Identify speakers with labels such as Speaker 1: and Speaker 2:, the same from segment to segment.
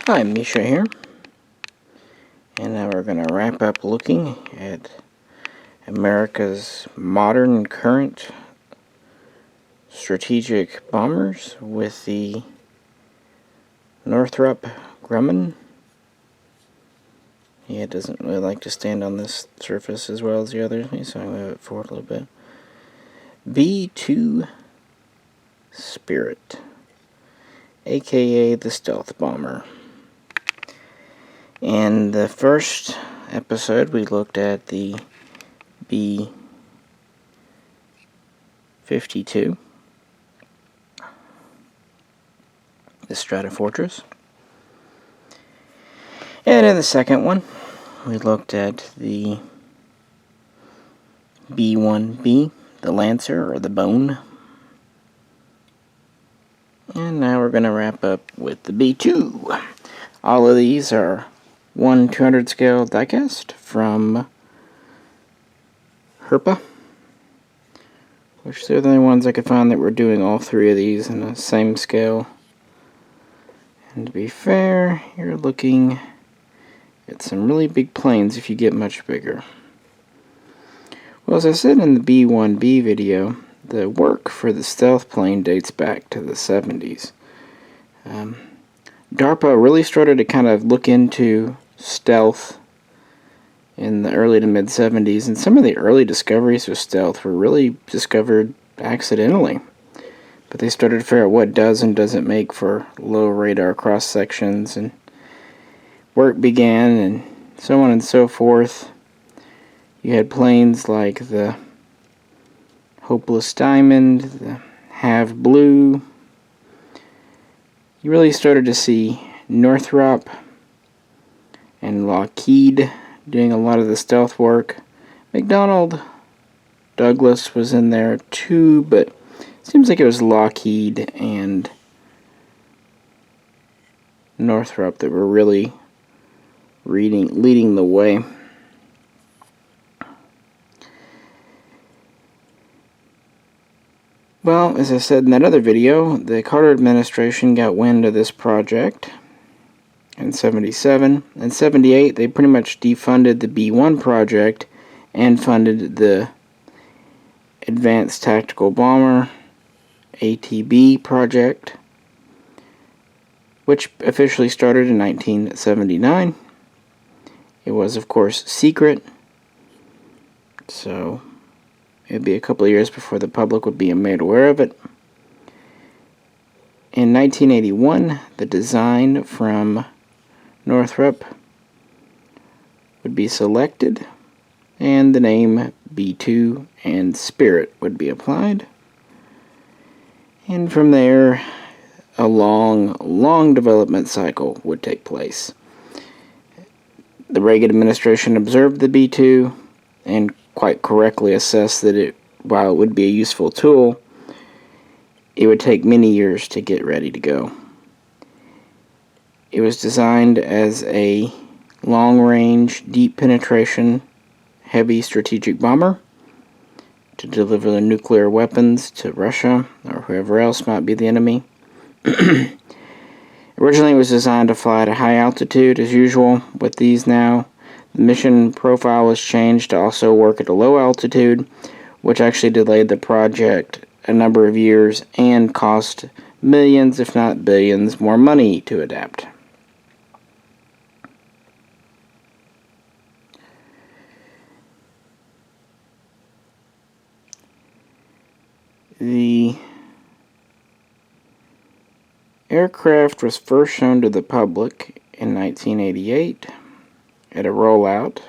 Speaker 1: Hi, Misha here, and now we're going to wrap up looking at America's modern current strategic bombers with the Northrop Grumman. Yeah, it doesn't really like to stand on this surface as well as the others, so I'm going to move it forward a little bit. B-2 Spirit, aka the stealth bomber. In the first episode, we looked at the B-52, the Stratofortress. And in the second one, we looked at the B-1B, the Lancer, or the Bone. And now we're going to wrap up with the B-2. All of these are 1/200 scale diecast from Herpa, which they're the only ones I could find that were doing all three of these in the same scale. And to be fair, you're looking at some really big planes if you get much bigger. Well, as I said in the B-1B video, the work for the stealth plane dates back to the 70s. DARPA really started to kind of look into stealth in the early to mid 70s, and some of the early discoveries of stealth were really discovered accidentally. But they started to figure out what does and doesn't make for low radar cross sections, and work began, and so on and so forth. You had planes like the Hopeless Diamond, the Have Blue. You really started to see Northrop and Lockheed doing a lot of the stealth work. McDonnell Douglas was in there too, but it seems like it was Lockheed and Northrop that were really leading the way. Well, as I said in that other video, the Carter administration got wind of this project in 77. In 78, they pretty much defunded the B-1 project and funded the Advanced Tactical Bomber, ATB project, which officially started in 1979. It was, of course, secret, so it would be a couple of years before the public would be made aware of it. In 1981, the design from Northrop would be selected, and the name B-2 and Spirit would be applied. And from there, a long development cycle would take place. The Reagan administration observed the B-2 and quite correctly assessed that while it would be a useful tool, it would take many years to get ready to go. It was designed as a long-range, deep penetration, heavy strategic bomber to deliver the nuclear weapons to Russia or whoever else might be the enemy. Originally, it was designed to fly at a high altitude, as usual with these now. The mission profile was changed to also work at a low altitude, which actually delayed the project a number of years and cost millions, if not billions, more money to adapt. The aircraft was first shown to the public in 1988 at a rollout,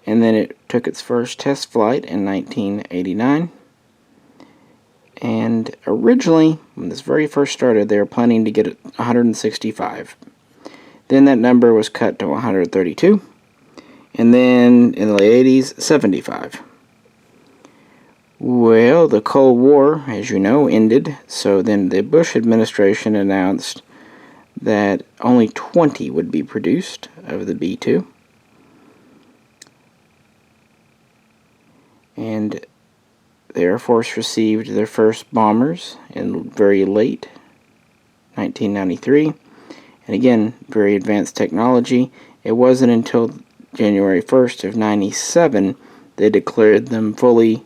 Speaker 1: and then it took its first test flight in 1989. And originally, when this very first started, they were planning to get it 165. Then that number was cut to 132, and then in the late 80s, 75. Well, the Cold War, as you know, ended, so then the Bush administration announced that only 20 would be produced of the B-2. And the Air Force received their first bombers in very late 1993, And again, very advanced technology. It wasn't until January 1st of 97 they declared them fully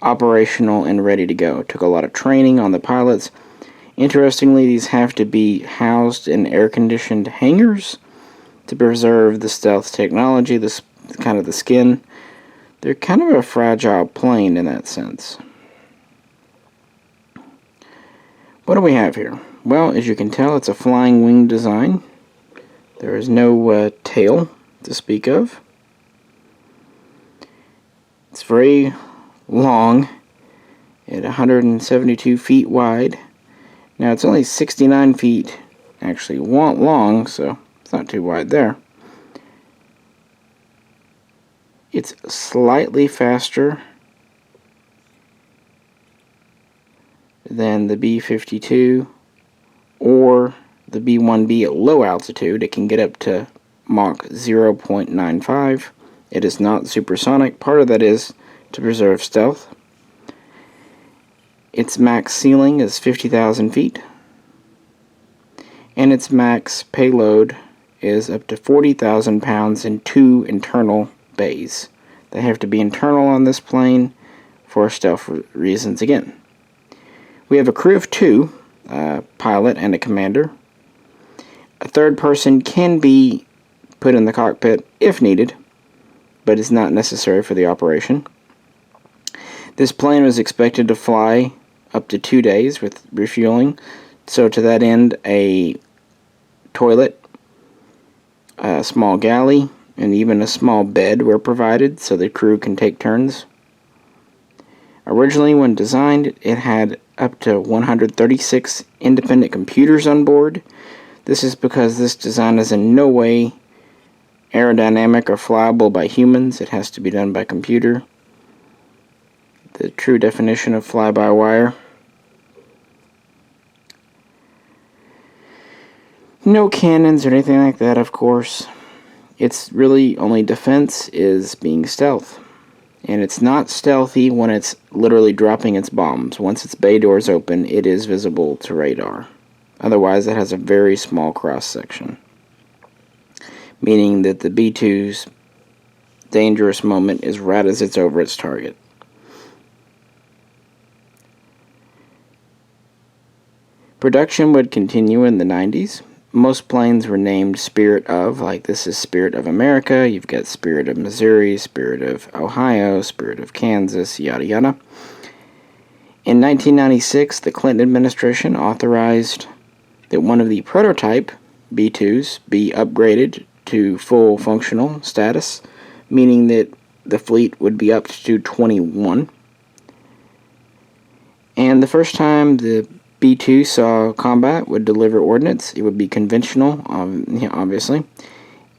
Speaker 1: operational and ready to go. It took a lot of training on the pilots. Interestingly, these have to be housed in air-conditioned hangars to preserve the stealth technology, this kind of the skin. They're kind of a fragile plane in that sense. What do we have here? Well, as you can tell, it's a flying wing design. There is no tail to speak of. It's very long, at 172 feet wide. Now, it's only 69 feet actually long, so it's not too wide there. It's slightly faster than the B-52 or the B-1B at low altitude. It can get up to Mach 0.95. It is not supersonic. Part of that is to preserve stealth. Its max ceiling is 50,000 feet. And its max payload is up to 40,000 pounds in 2 internal bays. They have to be internal on this plane for stealth reasons again. We have a crew of 2, a pilot and a commander. A third person can be put in the cockpit if needed, but is not necessary for the operation. This plane was expected to fly up to 2 days with refueling, so to that end, a toilet, a small galley, and even a small bed were provided so the crew can take turns. Originally, when designed, it had up to 136 independent computers on board. This is because this design is in no way aerodynamic or flyable by humans. It has to be done by computer. The true definition of fly-by-wire. No cannons or anything like that, of course. Its really only defense is being stealth. And it's not stealthy when it's literally dropping its bombs. Once its bay doors open, it is visible to radar. Otherwise, it has a very small cross-section. Meaning that the B-2's dangerous moment is right as it's over its target. Production would continue in the 90s. Most planes were named Spirit of, like this is Spirit of America. You've got Spirit of Missouri, Spirit of Ohio, Spirit of Kansas, yada yada. In 1996, the Clinton administration authorized that one of the prototype B-2s be upgraded to full functional status, meaning that the fleet would be up to 21. And the first time the B-2 saw combat would deliver ordnance, it would be conventional, obviously,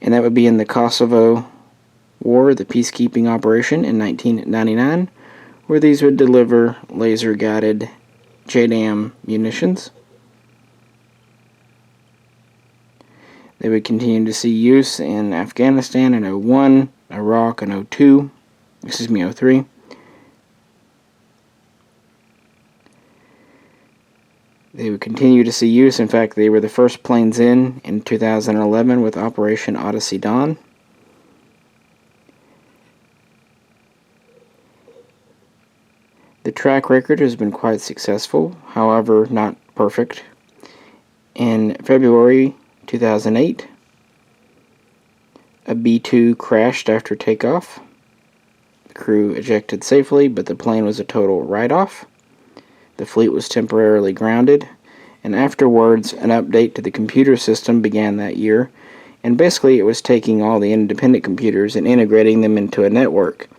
Speaker 1: and that would be in the Kosovo War, the peacekeeping operation in 1999, where these would deliver laser-guided JDAM munitions. They would continue to see use in Afghanistan in 01, Iraq in 03. They would continue to see use. In fact, they were the first planes in 2011 with Operation Odyssey Dawn. The track record has been quite successful, however, not perfect. In February 2008, a B-2 crashed after takeoff. The crew ejected safely, but the plane was a total write-off. The fleet was temporarily grounded, and afterwards an update to the computer system began that year, and basically it was taking all the independent computers and integrating them into a network,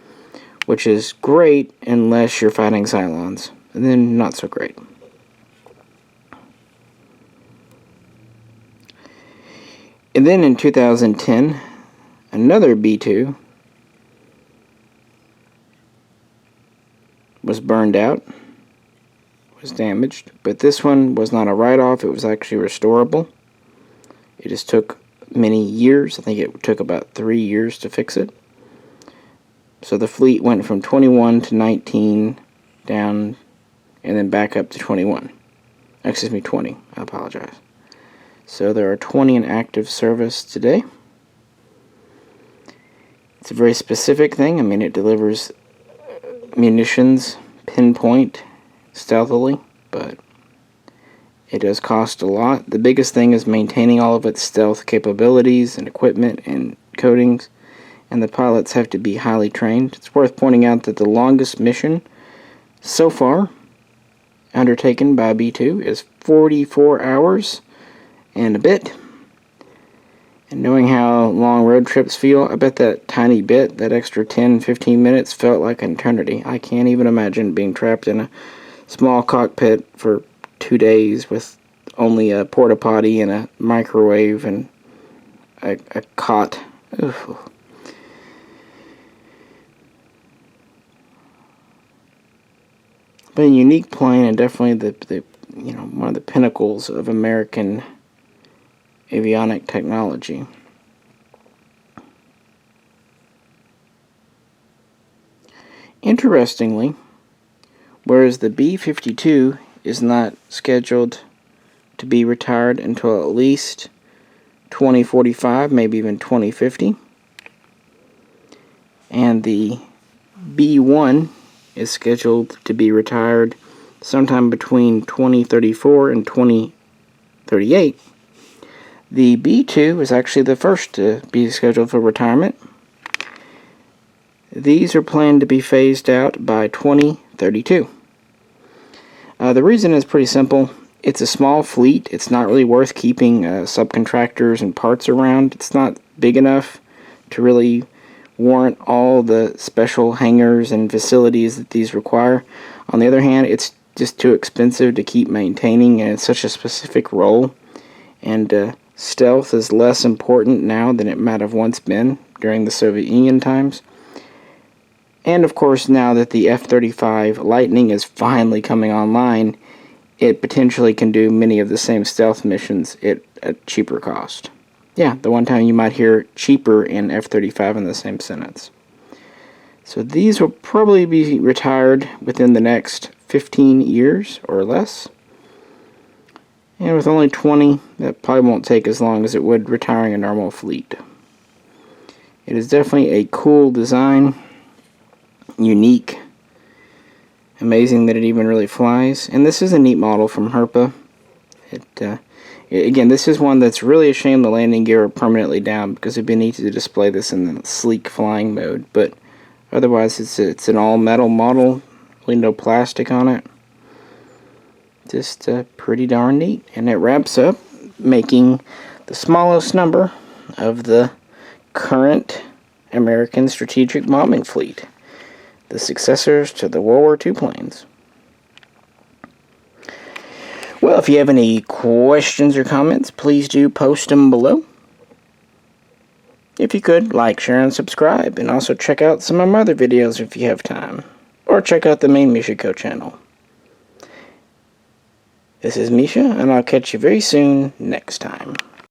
Speaker 1: which is great unless you're fighting Cylons, and then not so great. And then in 2010, another B-2 was burned out, was damaged, but this one was not a write-off, it was actually restorable. It just took many years. I think it took about 3 years to fix it. So the fleet went from 21 to 19 down and then back up to 21. Excuse me, 20. I apologize. So there are 20 in active service today. It's a very specific thing. I mean, it delivers munitions pinpoint stealthily, but it does cost a lot. The biggest thing is maintaining all of its stealth capabilities and equipment and coatings, and the pilots have to be highly trained. It's worth pointing out that the longest mission so far undertaken by B-2 is 44 hours and a bit. And knowing how long road trips feel, I bet that tiny bit, that extra 10-15 minutes, felt like an eternity. I can't even imagine being trapped in a small cockpit for 2 days with only a porta potty and a microwave and a cot. Oof. But a unique plane, and definitely the one of the pinnacles of American avionic technology. Interestingly, whereas the B-52 is not scheduled to be retired until at least 2045, maybe even 2050, and the B-1 is scheduled to be retired sometime between 2034 and 2038, the B-2 is actually the first to be scheduled for retirement. These are planned to be phased out by 2032. The reason is pretty simple. It's a small fleet. It's not really worth keeping subcontractors and parts around. It's not big enough to really warrant all the special hangars and facilities that these require. On the other hand, it's just too expensive to keep maintaining, and it's such a specific role. And stealth is less important now than it might have once been during the Soviet Union times. And of course, now that the F-35 Lightning is finally coming online, it potentially can do many of the same stealth missions at a cheaper cost. Yeah, the one time you might hear cheaper in F-35 in the same sentence. So these will probably be retired within the next 15 years or less. And with only 20, that probably won't take as long as it would retiring a normal fleet. It is definitely a cool design, unique, amazing that it even really flies. And this is a neat model from Herpa. Again, this is one that's really a shame the landing gear are permanently down, because it'd be neat to display this in the sleek flying mode. But otherwise, it's an all-metal model, really no plastic on it. Just pretty darn neat. And it wraps up making the smallest number of the current American strategic bombing fleet, the successors to the World War II planes. Well, if you have any questions or comments, please do post them below. If you could, like, share, and subscribe, and also check out some of my other videos if you have time, or check out the main Mishaco channel. This is Misha, and I'll catch you very soon next time.